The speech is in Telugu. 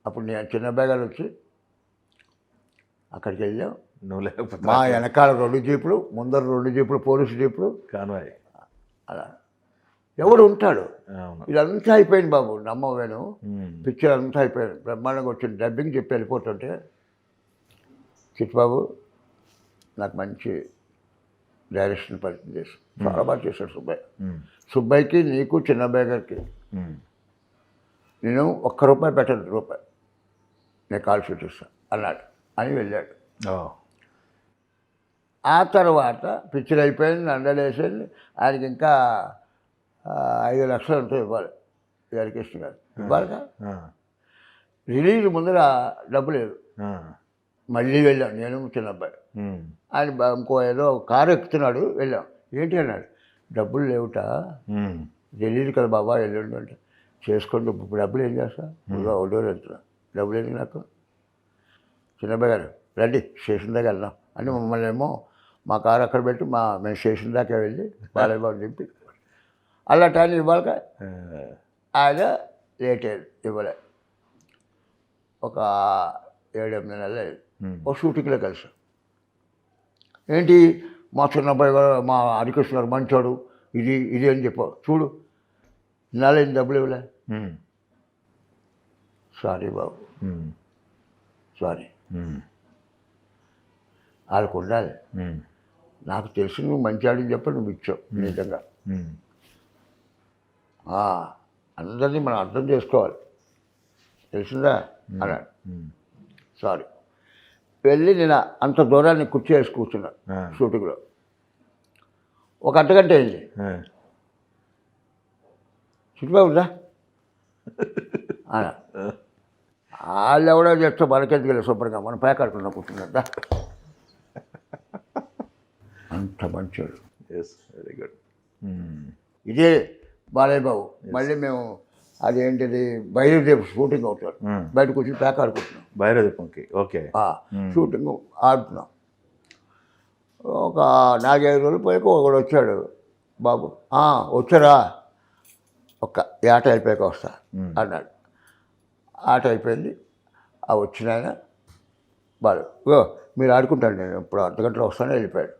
అప్పుడు నేను చిన్న బ్యాగాలు వచ్చి అక్కడికి వెళ్ళాం. నువ్వు లేకపోతే మా వెనకాల 2 జీపులు, ముందర 2 జీపులు, పోలీసు జీపులు. కాన్వాయ్. అలా ఎవడు ఉంటాడు. అవును. ఇదంతా అయిపోయింది బాబు, నమ్మవేను. పిక్చర్ అంతా అయిపోయింది, బ్రహ్మాండంగా వచ్చింది. డబ్బింగ్ చెప్పి వెళ్ళిపోతుంటే చిట్టుబాబు నాకు మంచి డైరెక్షన్ పరిచయం చేసి చాలా బాగా చేశాడు సుబ్బయ్య. సుబ్బయ్యకి, నీకు, చిన్నబ్బాయి గారికి నేను ₹1 పెట్టను, రూపాయి నేను కాల్ షీట్ ఇస్తాను అన్నాడు అని వెళ్ళాడు. ఆ తర్వాత పిక్చర్ అయిపోయింది, నండలేసింది. ఆయనకి ఇంకా 5 లక్షలు ఎంతో ఇవ్వాలి హరికృష్ణ గారు, ఇవ్వాలిగా. రిలీజ్ ముందర డబ్బు లేదు. మళ్ళీ వెళ్ళాం నేను, చిన్నబ్బాయి. ఆయన ఇంకో ఏదో కారు ఎక్కుతున్నాడు, వెళ్ళాం. ఏంటి అన్నాడు, డబ్బులు లేవుట, రిలీజ్ కదా బాబా వెళ్ళండి అంటే. చేసుకోండి, ఇప్పుడు డబ్బులు ఏం చేస్తా, ఒకటోరు వెళ్తున్నా, డబ్బులు ఏంటి నాకు. చిన్నబ్బాయి గారు రండి స్టేషన్ దాకా వెళ్దాం అని మమ్మల్ని ఏమో మా కారు అక్కడ పెట్టి మేము స్టేషన్ దాకా వెళ్ళి బాలయ్యబాబు దింపి అలా టైం ఇవ్వాలిగా. ఆయన లేట్ అయ్యేది, ఇవ్వలే. ఒక 7-8 నెలలు అయ్యేది. ఒక షూటింగ్లో కలిసాం. ఏంటి మా చిన్నబ్బాయి గారు, మా హరికృష్ణ గారు మంచోడు, ఇది అని చెప్పావు, చూడు ఇన్నాళ్ళేం డబ్బులు ఇవ్వలే. సారీ బాబు, సారీ. వాళ్ళకు ఉండాలి. నాకు తెలిసి నువ్వు మంచివాడిని చెప్పి నువ్వు ఇచ్చావు నిజంగా. అందరినీ మనం అర్థం చేసుకోవాలి, తెలిసిందా అన్నాడు. సారీ. వెళ్ళి నేను అంత దూరాన్ని కుర్చీ వేసి కూర్చున్నా షూటింగ్లో. ఒక అర్ధగంట అయింది. చిట్టుబాబు ఉందా అన్నా. వాళ్ళు ఎవడో చేస్తే మనకెందుకు వెళ్ళి శుభ్రంగా మనం పేకాడుకున్నా కూర్చున్నట్ట. అంత మంచోడు. Very good. ఇదే బాలయ్య బాబు. మళ్ళీ మేము అదేంటిది భైరవదేవ్ షూటింగ్ అవుతాడు, బయటకు వచ్చి ప్యాక్ ఆడుకుంటున్నాం. భైరవదీపంకి ఓకే షూటింగ్ ఆడుతున్నాం. ఒక 4-5 రోజులు పోయాక ఒకడు వచ్చాడు, బాబు వచ్చారా, ఒక్క ఆట అయిపోయాక వస్తా అన్నాడు. ఆట అయిపోయింది. వచ్చిన ఆయన బాలు మీరు ఆడుకుంటాడు, నేను ఇప్పుడు అర్ధగంటలో వస్తానే వెళ్ళిపోయాడు.